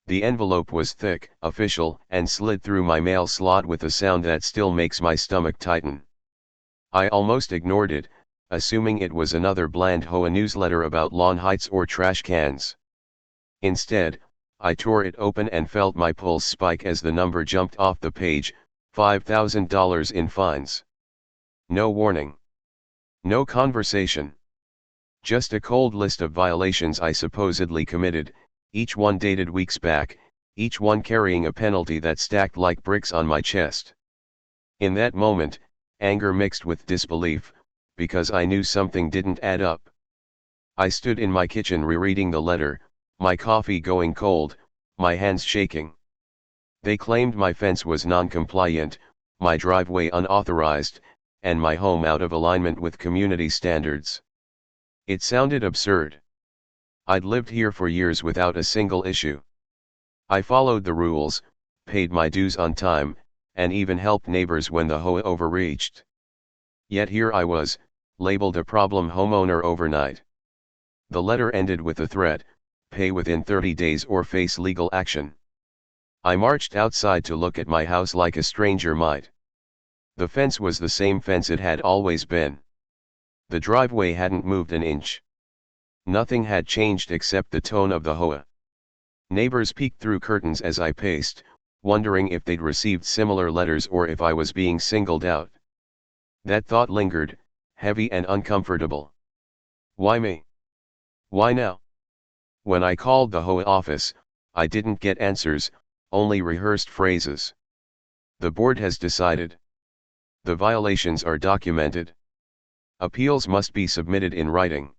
The envelope was thick, official, and slid through my mail slot with a sound that still makes my stomach tighten. I almost ignored it, assuming it was another bland HOA newsletter about lawn heights or trash cans. Instead, I tore it open and felt my pulse spike as the number jumped off the page: $5,000 in fines. No warning. No conversation. Just a cold list of violations I supposedly committed, each one dated weeks back, each one carrying a penalty that stacked like bricks on my chest. In that moment, anger mixed with disbelief, because I knew something didn't add up. I stood in my kitchen rereading the letter, my coffee going cold, my hands shaking. They claimed my fence was non-compliant, my driveway unauthorized, and my home out of alignment with community standards. It sounded absurd. I'd lived here for years without a single issue. I followed the rules, paid my dues on time, and even helped neighbors when the HOA overreached. Yet here I was, labeled a problem homeowner overnight. The letter ended with a threat: pay within 30 days or face legal action. I marched outside to look at my house like a stranger might. The fence was the same fence it had always been. The driveway hadn't moved an inch. Nothing had changed except the tone of the HOA. Neighbors peeked through curtains as I paced, wondering if they'd received similar letters or if I was being singled out. That thought lingered, heavy and uncomfortable. Why me? Why now? When I called the HOA office, I didn't get answers, only rehearsed phrases. The board has decided. The violations are documented. Appeals must be submitted in writing.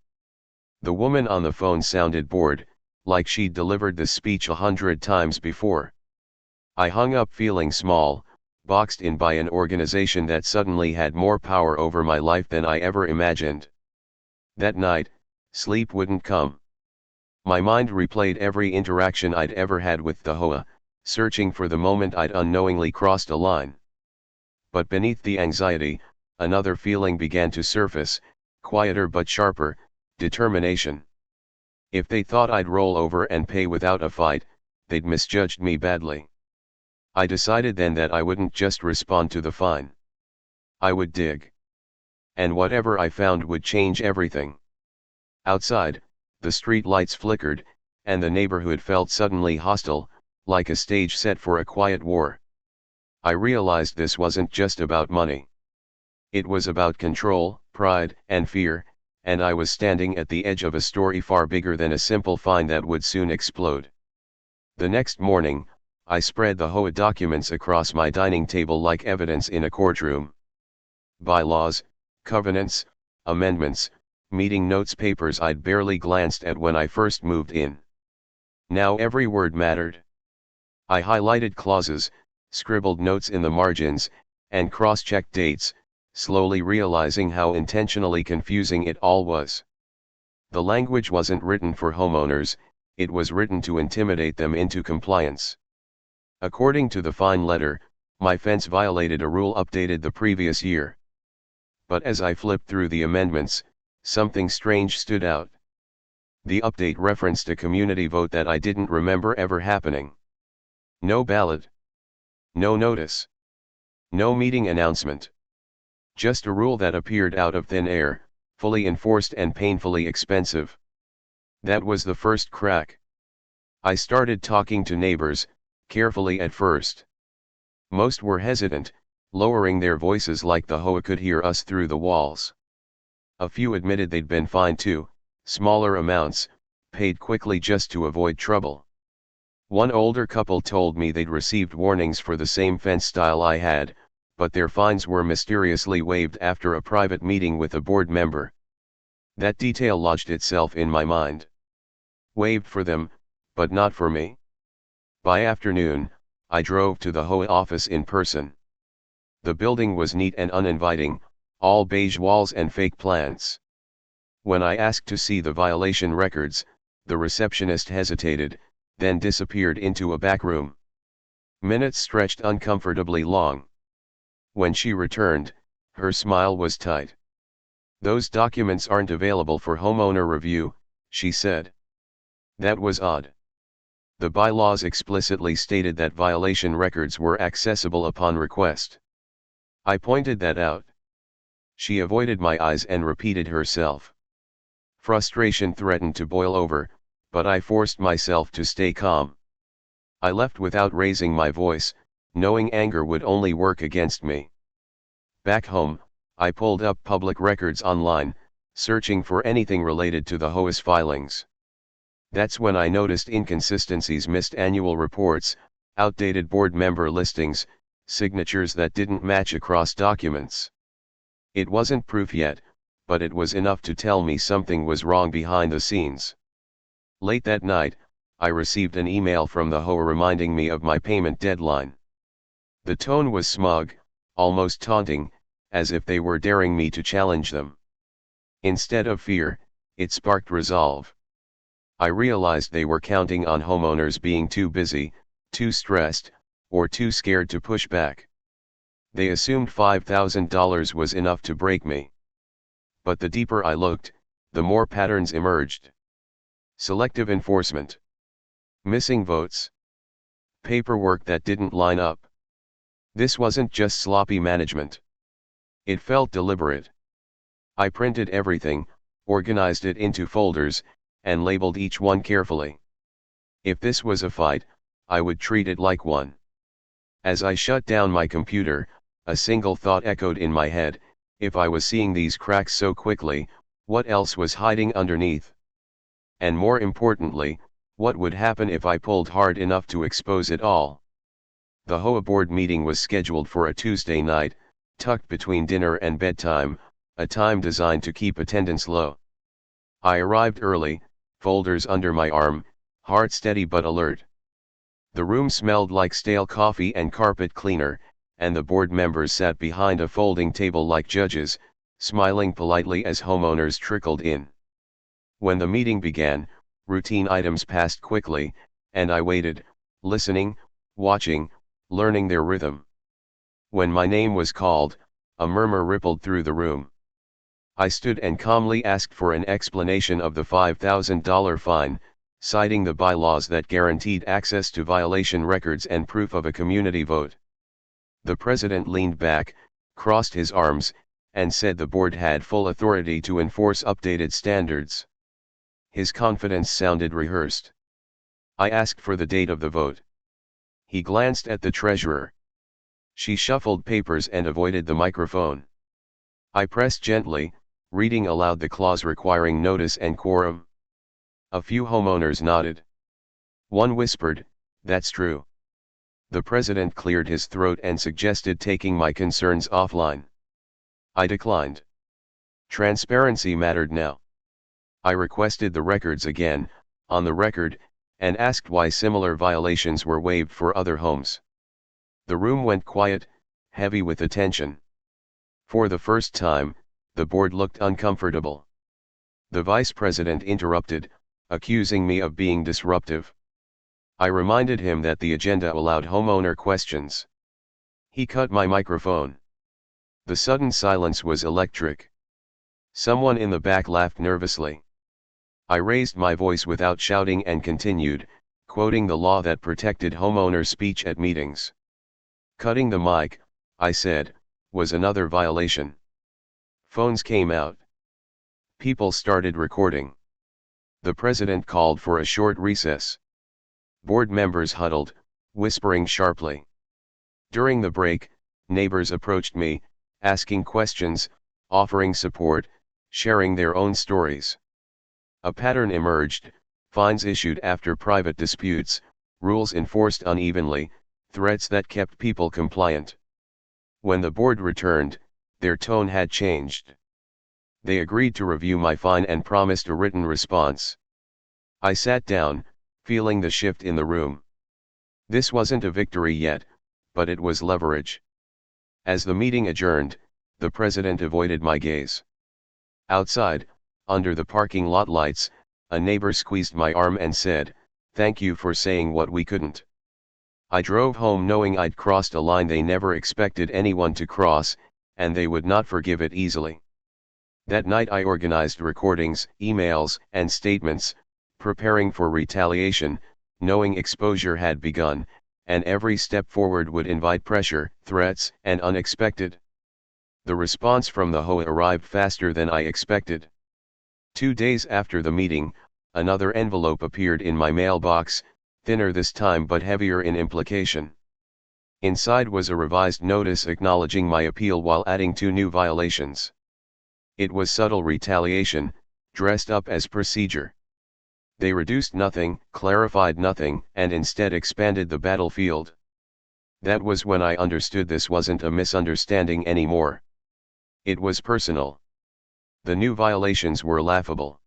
The woman on the phone sounded bored, like she'd delivered the speech 100 times before. I hung up feeling small, boxed in by an organization that suddenly had more power over my life than I ever imagined. That night, sleep wouldn't come. My mind replayed every interaction I'd ever had with the HOA, searching for the moment I'd unknowingly crossed a line. But beneath the anxiety, another feeling began to surface, quieter but sharper: determination. If they thought I'd roll over and pay without a fight, they'd misjudged me badly. I decided then that I wouldn't just respond to the fine. I would dig. And whatever I found would change everything. Outside, the street lights flickered, and the neighborhood felt suddenly hostile, like a stage set for a quiet war. I realized this wasn't just about money. It was about control, pride, and fear, and I was standing at the edge of a story far bigger than a simple fine that would soon explode. The next morning, I spread the HOA documents across my dining table like evidence in a courtroom. Bylaws, covenants, amendments, meeting notes, papers I'd barely glanced at when I first moved in. Now every word mattered. I highlighted clauses, scribbled notes in the margins, and cross-checked dates, slowly realizing how intentionally confusing it all was. The language wasn't written for homeowners, it was written to intimidate them into compliance. According to the fine letter, my fence violated a rule updated the previous year. But as I flipped through the amendments, something strange stood out. The update referenced a community vote that I didn't remember ever happening. No ballot. No notice. No meeting announcement. Just a rule that appeared out of thin air, fully enforced and painfully expensive. That was the first crack. I started talking to neighbors, carefully at first. Most were hesitant, lowering their voices like the HOA could hear us through the walls. A few admitted they'd been fined too, smaller amounts, paid quickly just to avoid trouble. One older couple told me they'd received warnings for the same fence style I had, but their fines were mysteriously waived after a private meeting with a board member. That detail lodged itself in my mind. Waived for them, but not for me. By afternoon, I drove to the HOA office in person. The building was neat and uninviting, all beige walls and fake plants. When I asked to see the violation records, the receptionist hesitated, then disappeared into a back room. Minutes stretched uncomfortably long. When she returned, her smile was tight. "Those documents aren't available for homeowner review," she said. That was odd. The bylaws explicitly stated that violation records were accessible upon request. I pointed that out. She avoided my eyes and repeated herself. Frustration threatened to boil over, but I forced myself to stay calm. I left without raising my voice, knowing anger would only work against me. Back home, I pulled up public records online, searching for anything related to the HOA's filings. That's when I noticed inconsistencies: missed annual reports, outdated board member listings, signatures that didn't match across documents. It wasn't proof yet, but it was enough to tell me something was wrong behind the scenes. Late that night, I received an email from the HOA reminding me of my payment deadline. The tone was smug, almost taunting, as if they were daring me to challenge them. Instead of fear, it sparked resolve. I realized they were counting on homeowners being too busy, too stressed, or too scared to push back. They assumed $5,000 was enough to break me. But the deeper I looked, the more patterns emerged. Selective enforcement. Missing votes. Paperwork that didn't line up. This wasn't just sloppy management. It felt deliberate. I printed everything, organized it into folders, and labeled each one carefully. If this was a fight, I would treat it like one. As I shut down my computer, a single thought echoed in my head: if I was seeing these cracks so quickly, what else was hiding underneath? And more importantly, what would happen if I pulled hard enough to expose it all? The HOA board meeting was scheduled for a Tuesday night, tucked between dinner and bedtime, a time designed to keep attendance low. I arrived early, folders under my arm, heart steady but alert. The room smelled like stale coffee and carpet cleaner, and the board members sat behind a folding table like judges, smiling politely as homeowners trickled in. When the meeting began, routine items passed quickly, and I waited, listening, watching, learning their rhythm. When my name was called, a murmur rippled through the room. I stood and calmly asked for an explanation of the $5,000 fine, citing the bylaws that guaranteed access to violation records and proof of a community vote. The president leaned back, crossed his arms, and said the board had full authority to enforce updated standards. His confidence sounded rehearsed. I asked for the date of the vote. He glanced at the treasurer. She shuffled papers and avoided the microphone. I pressed gently, reading aloud the clause requiring notice and quorum. A few homeowners nodded. One whispered, "That's true." The president cleared his throat and suggested taking my concerns offline. I declined. Transparency mattered now. I requested the records again, on the record, and asked why similar violations were waived for other homes. The room went quiet, heavy with attention. For the first time, the board looked uncomfortable. The vice president interrupted, accusing me of being disruptive. I reminded him that the agenda allowed homeowner questions. He cut my microphone. The sudden silence was electric. Someone in the back laughed nervously. I raised my voice without shouting and continued, quoting the law that protected homeowner speech at meetings. Cutting the mic, I said, was another violation. Phones came out. People started recording. The president called for a short recess. Board members huddled, whispering sharply. During the break, neighbors approached me, asking questions, offering support, sharing their own stories. A pattern emerged: fines issued after private disputes, rules enforced unevenly, threats that kept people compliant. When the board returned, their tone had changed. They agreed to review my fine and promised a written response. I sat down, feeling the shift in the room. This wasn't a victory yet, but it was leverage. As the meeting adjourned, the president avoided my gaze. Outside, under the parking lot lights, a neighbor squeezed my arm and said, "Thank you for saying what we couldn't." I drove home knowing I'd crossed a line they never expected anyone to cross, and they would not forgive it easily. That night I organized recordings, emails, and statements, preparing for retaliation, knowing exposure had begun, and every step forward would invite pressure, threats, and unexpected. The response from the HOA arrived faster than I expected. 2 days after the meeting, another envelope appeared in my mailbox, thinner this time but heavier in implication. Inside was a revised notice acknowledging my appeal while adding 2 new violations. It was subtle retaliation, dressed up as procedure. They reduced nothing, clarified nothing, and instead expanded the battlefield. That was when I understood this wasn't a misunderstanding anymore. It was personal. The new violations were laughable.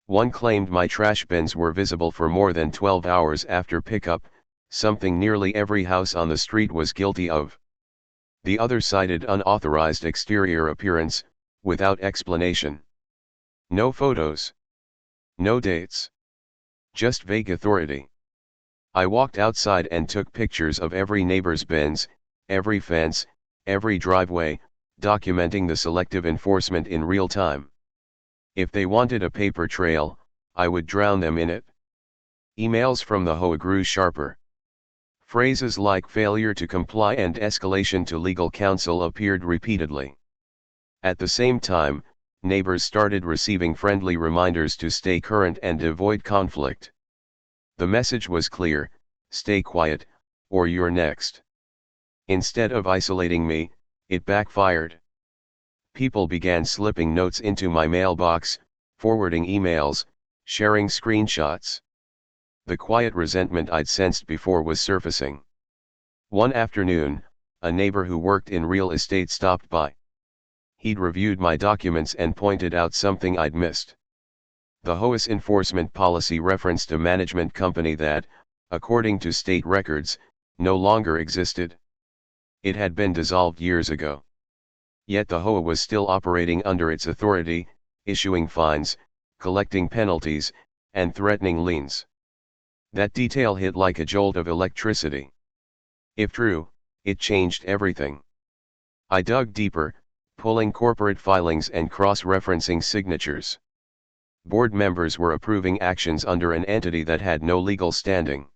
One claimed my trash bins were visible for more than 12 hours after pickup, something nearly every house on the street was guilty of. The other cited unauthorized exterior appearance, without explanation. No photos. No dates. Just vague authority. I walked outside and took pictures of every neighbor's bins, every fence, every driveway, documenting the selective enforcement in real time. If they wanted a paper trail, I would drown them in it. Emails from the HOA grew sharper. Phrases like failure to comply and escalation to legal counsel appeared repeatedly. At the same time, neighbors started receiving friendly reminders to stay current and avoid conflict. The message was clear: stay quiet, or you're next. Instead of isolating me, it backfired. People began slipping notes into my mailbox, forwarding emails, sharing screenshots. The quiet resentment I'd sensed before was surfacing. One afternoon, a neighbor who worked in real estate stopped by. He'd reviewed my documents and pointed out something I'd missed. The HOA's enforcement policy referenced a management company that, according to state records, no longer existed. It had been dissolved years ago. Yet the HOA was still operating under its authority, issuing fines, collecting penalties, and threatening liens. That detail hit like a jolt of electricity. If true, it changed everything. I dug deeper, pulling corporate filings and cross-referencing signatures. Board members were approving actions under an entity that had no legal standing.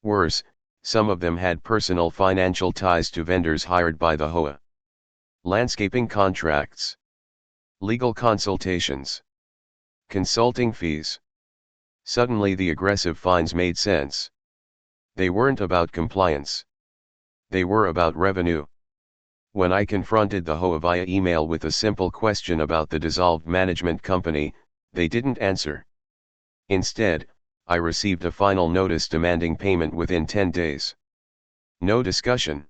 Worse, some of them had personal financial ties to vendors hired by the HOA. Landscaping contracts. Legal consultations. Consulting fees. Suddenly the aggressive fines made sense. They weren't about compliance. They were about revenue. When I confronted the HOA via email with a simple question about the dissolved management company, they didn't answer. Instead, I received a final notice demanding payment within 10 days. No discussion.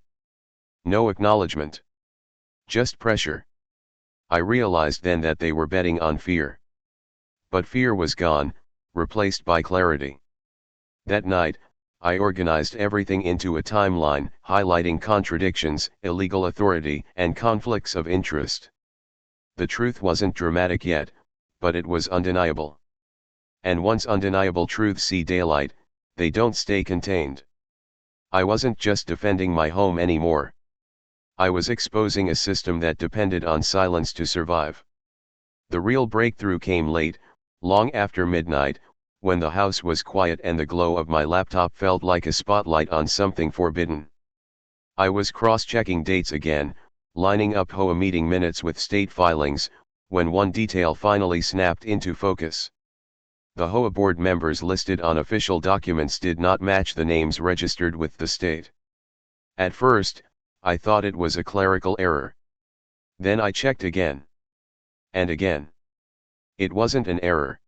No acknowledgement. Just pressure. I realized then that they were betting on fear. But fear was gone, replaced by clarity. That night, I organized everything into a timeline, highlighting contradictions, illegal authority, and conflicts of interest. The truth wasn't dramatic yet, but it was undeniable. And once undeniable truths see daylight, they don't stay contained. I wasn't just defending my home anymore. I was exposing a system that depended on silence to survive. The real breakthrough came late, long after midnight, when the house was quiet and the glow of my laptop felt like a spotlight on something forbidden. I was cross-checking dates again, lining up HOA meeting minutes with state filings, when one detail finally snapped into focus. The HOA board members listed on official documents did not match the names registered with the state. At first, I thought it was a clerical error. Then I checked again. And again. It wasn't an error.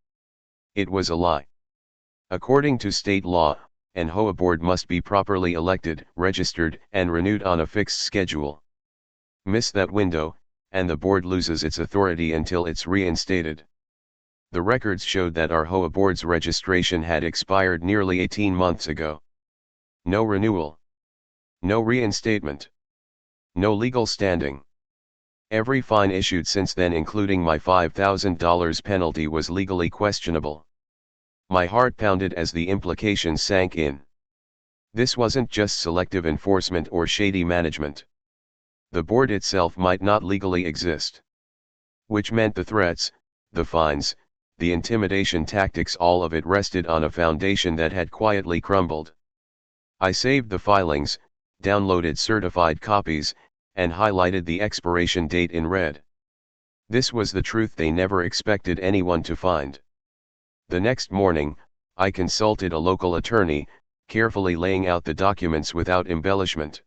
It was a lie. According to state law, an HOA board must be properly elected, registered, and renewed on a fixed schedule. Miss that window, and the board loses its authority until it's reinstated. The records showed that our HOA board's registration had expired nearly 18 months ago. No renewal. No reinstatement. No legal standing. Every fine issued since then, including my $5,000 penalty, was legally questionable. My heart pounded as the implications sank in. This wasn't just selective enforcement or shady management. The board itself might not legally exist. Which meant the threats, the fines, the intimidation tactics, all of it rested on a foundation that had quietly crumbled. I saved the filings, downloaded certified copies, and highlighted the expiration date in red. This was the truth they never expected anyone to find. The next morning, I consulted a local attorney, carefully laying out the documents without embellishment.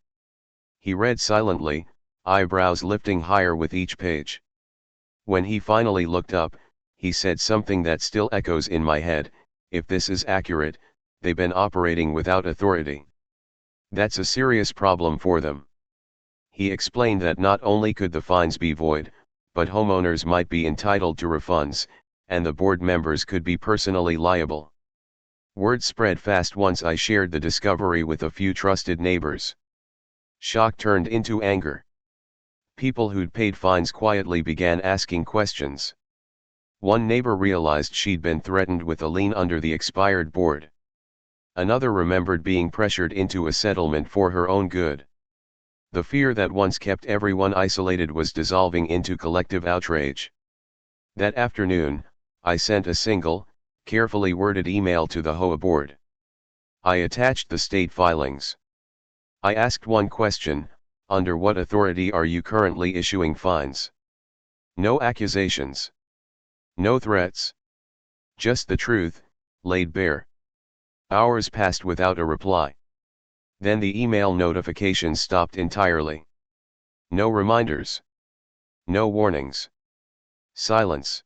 He read silently, eyebrows lifting higher with each page. When he finally looked up, he said something that still echoes in my head: "If this is accurate, they've been operating without authority. That's a serious problem for them." He explained that not only could the fines be void, but homeowners might be entitled to refunds, and the board members could be personally liable. Word spread fast once I shared the discovery with a few trusted neighbors. Shock turned into anger. People who'd paid fines quietly began asking questions. One neighbor realized she'd been threatened with a lien under the expired board. Another remembered being pressured into a settlement for her own good. The fear that once kept everyone isolated was dissolving into collective outrage. That afternoon, I sent a single, carefully worded email to the HOA board. I attached the state filings. I asked one question: under what authority are you currently issuing fines? No accusations. No threats. Just the truth, laid bare. Hours passed without a reply. Then the email notifications stopped entirely. No reminders. No warnings. Silence.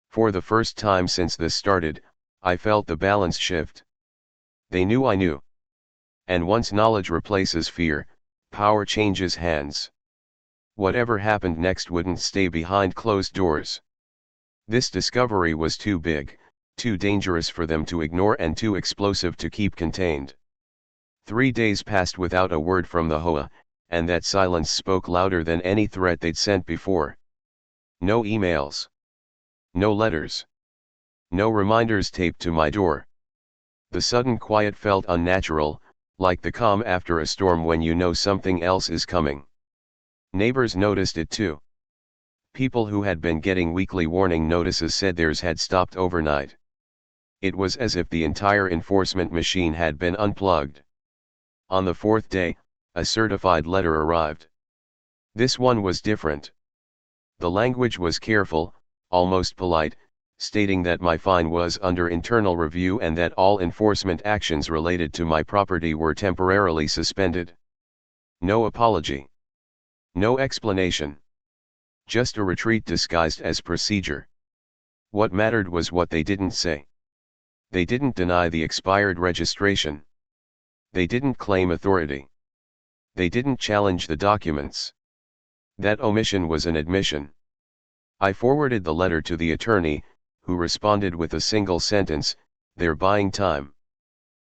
For the first time since this started, I felt the balance shift. They knew I knew. And once knowledge replaces fear, power changes hands. Whatever happened next wouldn't stay behind closed doors. This discovery was too big, too dangerous for them to ignore, and too explosive to keep contained. 3 days passed without a word from the HOA, and that silence spoke louder than any threat they'd sent before. No emails. No letters. No reminders taped to my door. The sudden quiet felt unnatural, like the calm after a storm when you know something else is coming. Neighbors noticed it too. People who had been getting weekly warning notices said theirs had stopped overnight. It was as if the entire enforcement machine had been unplugged. On the 4th day, a certified letter arrived. This one was different. The language was careful, almost polite, stating that my fine was under internal review and that all enforcement actions related to my property were temporarily suspended. No apology. No explanation. Just a retreat disguised as procedure. What mattered was what they didn't say. They didn't deny the expired registration. They didn't claim authority. They didn't challenge the documents. That omission was an admission. I forwarded the letter to the attorney, who responded with a single sentence: "They're buying time."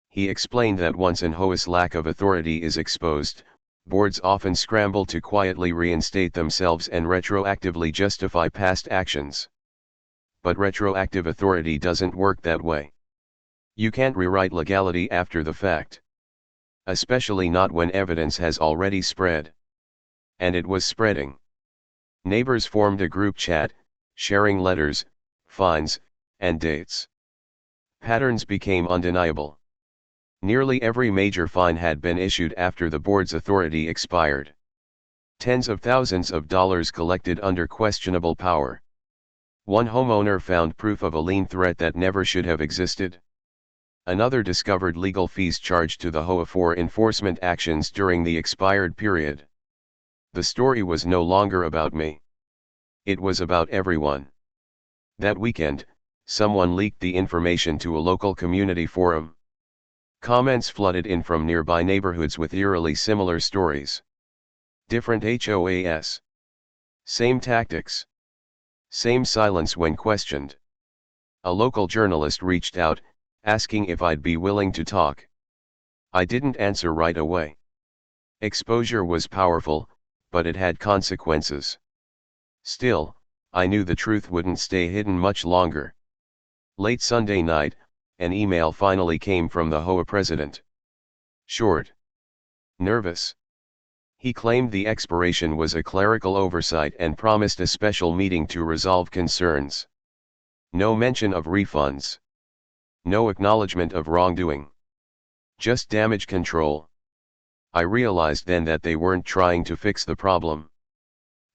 He explained that once an HOA's lack of authority is exposed, boards often scramble to quietly reinstate themselves and retroactively justify past actions. But retroactive authority doesn't work that way. You can't rewrite legality after the fact. Especially not when evidence has already spread. And it was spreading. Neighbors formed a group chat, sharing letters, fines, and dates. Patterns became undeniable. Nearly every major fine had been issued after the board's authority expired. Tens of thousands of dollars collected under questionable power. One homeowner found proof of a lien threat that never should have existed. Another discovered legal fees charged to the HOA for enforcement actions during the expired period. The story was no longer about me. It was about everyone. That weekend, someone leaked the information to a local community forum. Comments flooded in from nearby neighborhoods with eerily similar stories. Different HOAs. Same tactics. Same silence when questioned. A local journalist reached out, asking if I'd be willing to talk. I didn't answer right away. Exposure was powerful, but it had consequences. Still, I knew the truth wouldn't stay hidden much longer. Late Sunday night, an email finally came from the HOA president. Short. Nervous. He claimed the expiration was a clerical oversight and promised a special meeting to resolve concerns. No mention of refunds. No acknowledgement of wrongdoing. Just damage control. I realized then that they weren't trying to fix the problem.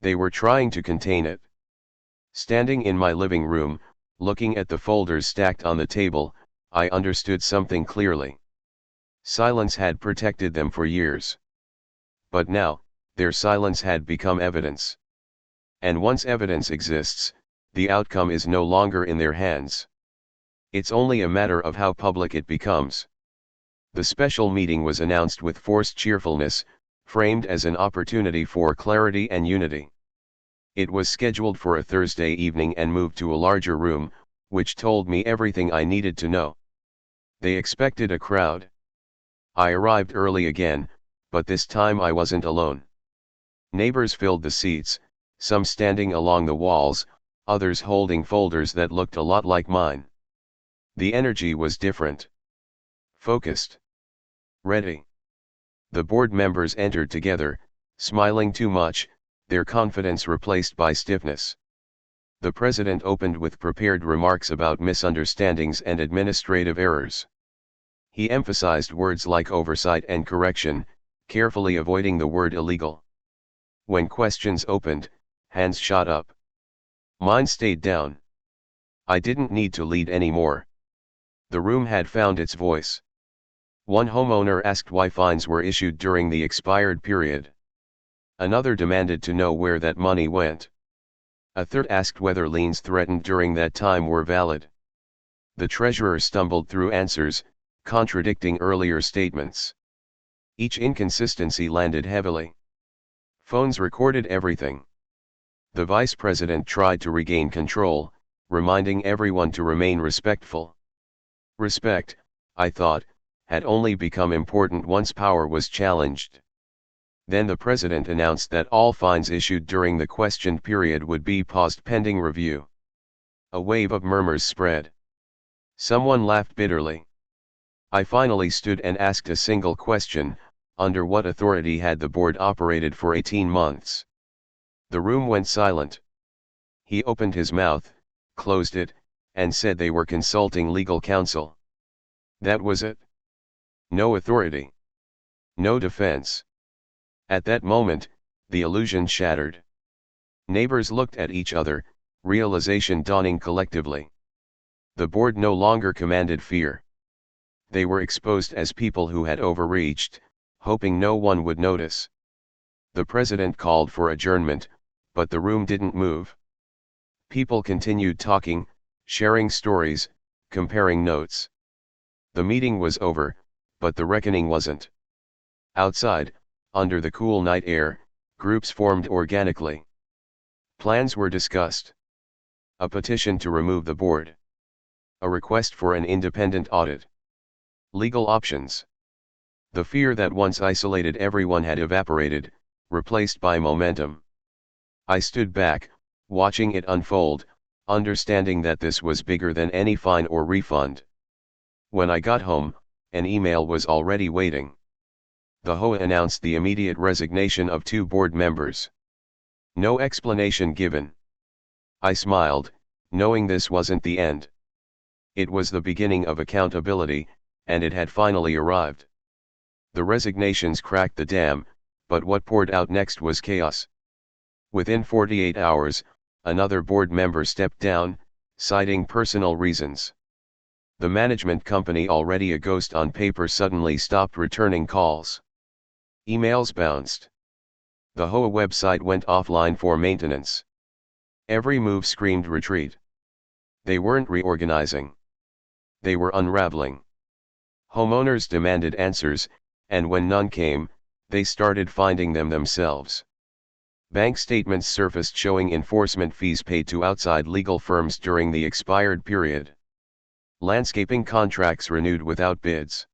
They were trying to contain it. Standing in my living room, looking at the folders stacked on the table, I understood something clearly. Silence had protected them for years. But now, their silence had become evidence. And once evidence exists, the outcome is no longer in their hands. It's only a matter of how public it becomes. The special meeting was announced with forced cheerfulness, framed as an opportunity for clarity and unity. It was scheduled for a Thursday evening and moved to a larger room, which told me everything I needed to know. They expected a crowd. I arrived early again, but this time I wasn't alone. Neighbors filled the seats, some standing along the walls, others holding folders that looked a lot like mine. The energy was different. Focused. Ready. The board members entered together, smiling too much, their confidence replaced by stiffness. The president opened with prepared remarks about misunderstandings and administrative errors. He emphasized words like oversight and correction, carefully avoiding the word illegal. When questions opened, hands shot up. Mine stayed down. I didn't need to lead anymore. The room had found its voice. One homeowner asked why fines were issued during the expired period. Another demanded to know where that money went. A third asked whether liens threatened during that time were valid. The treasurer stumbled through answers, contradicting earlier statements. Each inconsistency landed heavily. Phones recorded everything. The vice president tried to regain control, reminding everyone to remain respectful. Respect, I thought, had only become important once power was challenged. Then the president announced that all fines issued during the questioned period would be paused pending review. A wave of murmurs spread. Someone laughed bitterly. I finally stood and asked a single question: under what authority had the board operated for 18 months? The room went silent. He opened his mouth, closed it, and said they were consulting legal counsel. That was it. No authority. No defense. At that moment, the illusion shattered. Neighbors looked at each other, realization dawning collectively. The board no longer commanded fear. They were exposed as people who had overreached, hoping no one would notice. The president called for adjournment, but the room didn't move. People continued talking, sharing stories, comparing notes. The meeting was over, but the reckoning wasn't. Outside, under the cool night air, groups formed organically. Plans were discussed. A petition to remove the board. A request for an independent audit. Legal options. The fear that once isolated everyone had evaporated, replaced by momentum. I stood back, watching it unfold, understanding that this was bigger than any fine or refund. When I got home, an email was already waiting. The HOA announced the immediate resignation of 2 board members. No explanation given. I smiled, knowing this wasn't the end. It was the beginning of accountability, and it had finally arrived. The resignations cracked the dam, but what poured out next was chaos. Within 48 hours, another board member stepped down, citing personal reasons. The management company, already a ghost on paper, suddenly stopped returning calls. Emails bounced. The HOA website went offline for maintenance. Every move screamed retreat. They weren't reorganizing. They were unraveling. Homeowners demanded answers, and when none came, they started finding them themselves. Bank statements surfaced showing enforcement fees paid to outside legal firms during the expired period. Landscaping contracts renewed without bids.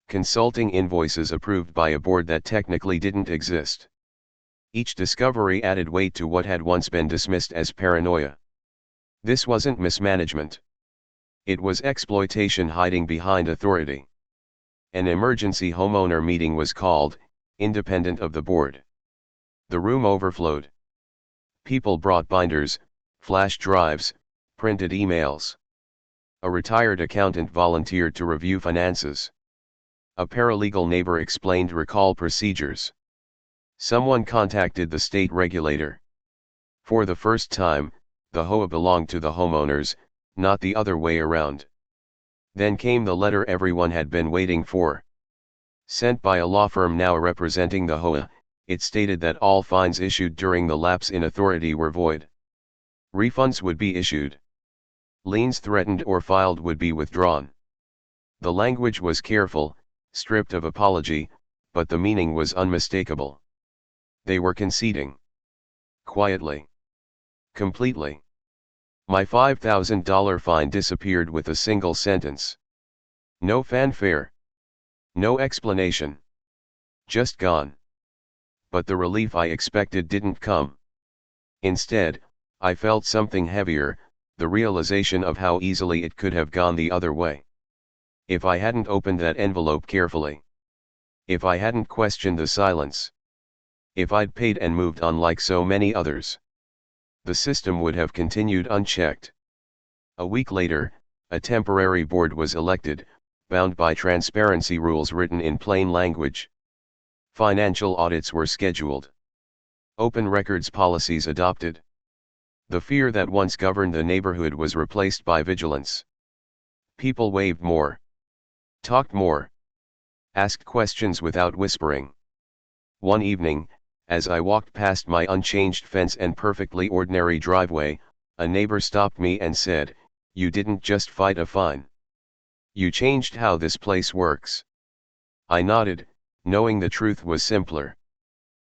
Consulting invoices approved by a board that technically didn't exist. Each discovery added weight to what had once been dismissed as paranoia. This wasn't mismanagement. It was exploitation hiding behind authority. An emergency homeowner meeting was called, independent of the board. The room overflowed. People brought binders, flash drives, Printed emails. A retired accountant volunteered to review finances. A paralegal neighbor explained recall procedures. Someone contacted the state regulator. For the first time, the HOA belonged to the homeowners, not the other way around. Then came the letter everyone had been waiting for. Sent by a law firm now representing the HOA, it stated that all fines issued during the lapse in authority were void. Refunds would be issued. Liens threatened or filed would be withdrawn. The language was careful, stripped of apology, but the meaning was unmistakable. They were conceding. Quietly. Completely. My $5,000 fine disappeared with a single sentence. No fanfare. No explanation. Just gone. But the relief I expected didn't come. Instead, I felt something heavier, the realization of how easily it could have gone the other way. If I hadn't opened that envelope carefully. If I hadn't questioned the silence. If I'd paid and moved on like so many others. The system would have continued unchecked. A week later, a temporary board was elected, bound by transparency rules written in plain language. Financial audits were scheduled. Open records policies adopted. The fear that once governed the neighborhood was replaced by vigilance. People waved more. Talked more. Asked questions without whispering. One evening, as I walked past my unchanged fence and perfectly ordinary driveway, a neighbor stopped me and said, "You didn't just fight a fine. You changed how this place works." I nodded, knowing the truth was simpler.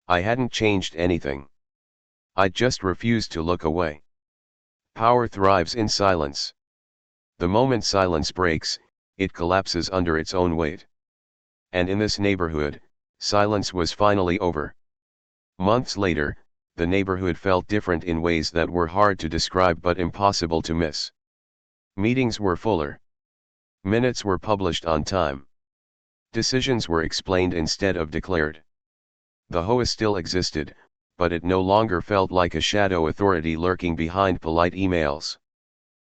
I hadn't changed anything. I just refused to look away. Power thrives in silence. The moment silence breaks, it collapses under its own weight. And in this neighborhood, silence was finally over. Months later, the neighborhood felt different in ways that were hard to describe but impossible to miss. Meetings were fuller. Minutes were published on time. Decisions were explained instead of declared. The HOA still existed, but it no longer felt like a shadow authority lurking behind polite emails.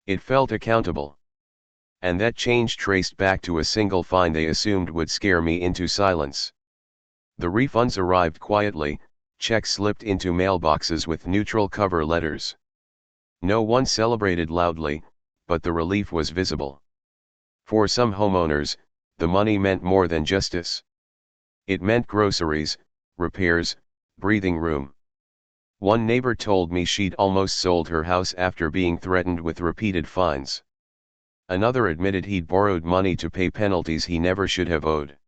It felt accountable. And that change traced back to a single fine they assumed would scare me into silence. The refunds arrived quietly, checks slipped into mailboxes with neutral cover letters. No one celebrated loudly, but the relief was visible. For some homeowners, the money meant more than justice. It meant groceries, repairs, breathing room. One neighbor told me she'd almost sold her house after being threatened with repeated fines. Another admitted he'd borrowed money to pay penalties he never should have owed.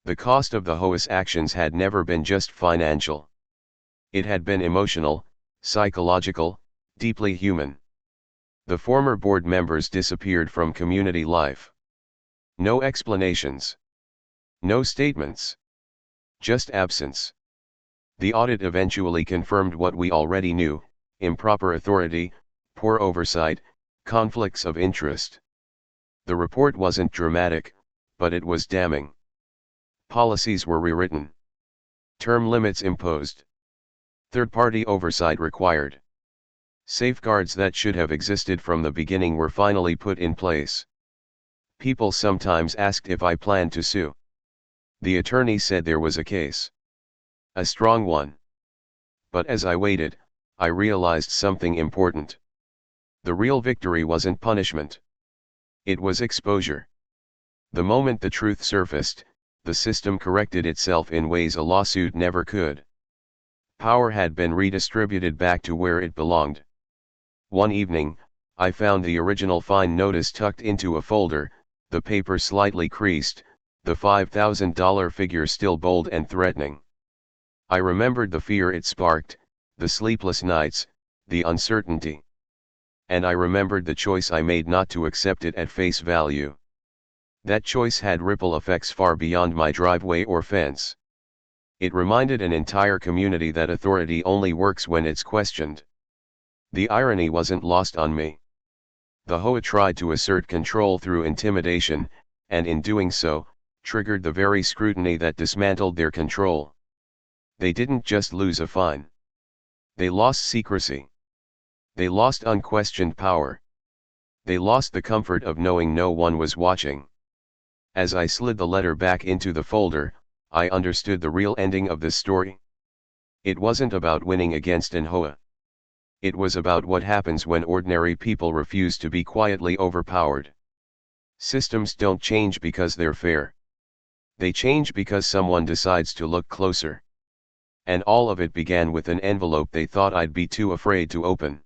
The cost of the HOA's actions had never been just financial. It had been emotional, psychological, deeply human. The former board members disappeared from community life. No explanations. No statements. Just absence. The audit eventually confirmed what we already knew: improper authority, poor oversight, conflicts of interest. The report wasn't dramatic, but it was damning. Policies were rewritten. Term limits imposed. Third-party oversight required. Safeguards that should have existed from the beginning were finally put in place. People sometimes asked if I planned to sue. The attorney said there was a case. A strong one. But as I waited, I realized something important. The real victory wasn't punishment. It was exposure. The moment the truth surfaced, the system corrected itself in ways a lawsuit never could. Power had been redistributed back to where it belonged. One evening, I found the original fine notice tucked into a folder, the paper slightly creased, the $5,000 figure still bold and threatening. I remembered the fear it sparked, the sleepless nights, the uncertainty. And I remembered the choice I made not to accept it at face value. That choice had ripple effects far beyond my driveway or fence. It reminded an entire community that authority only works when it's questioned. The irony wasn't lost on me. The HOA tried to assert control through intimidation, and in doing so, triggered the very scrutiny that dismantled their control. They didn't just lose a fine. They lost secrecy. They lost unquestioned power. They lost the comfort of knowing no one was watching. As I slid the letter back into the folder, I understood the real ending of this story. It wasn't about winning against an HOA. It was about what happens when ordinary people refuse to be quietly overpowered. Systems don't change because they're fair. They change because someone decides to look closer. And all of it began with an envelope they thought I'd be too afraid to open.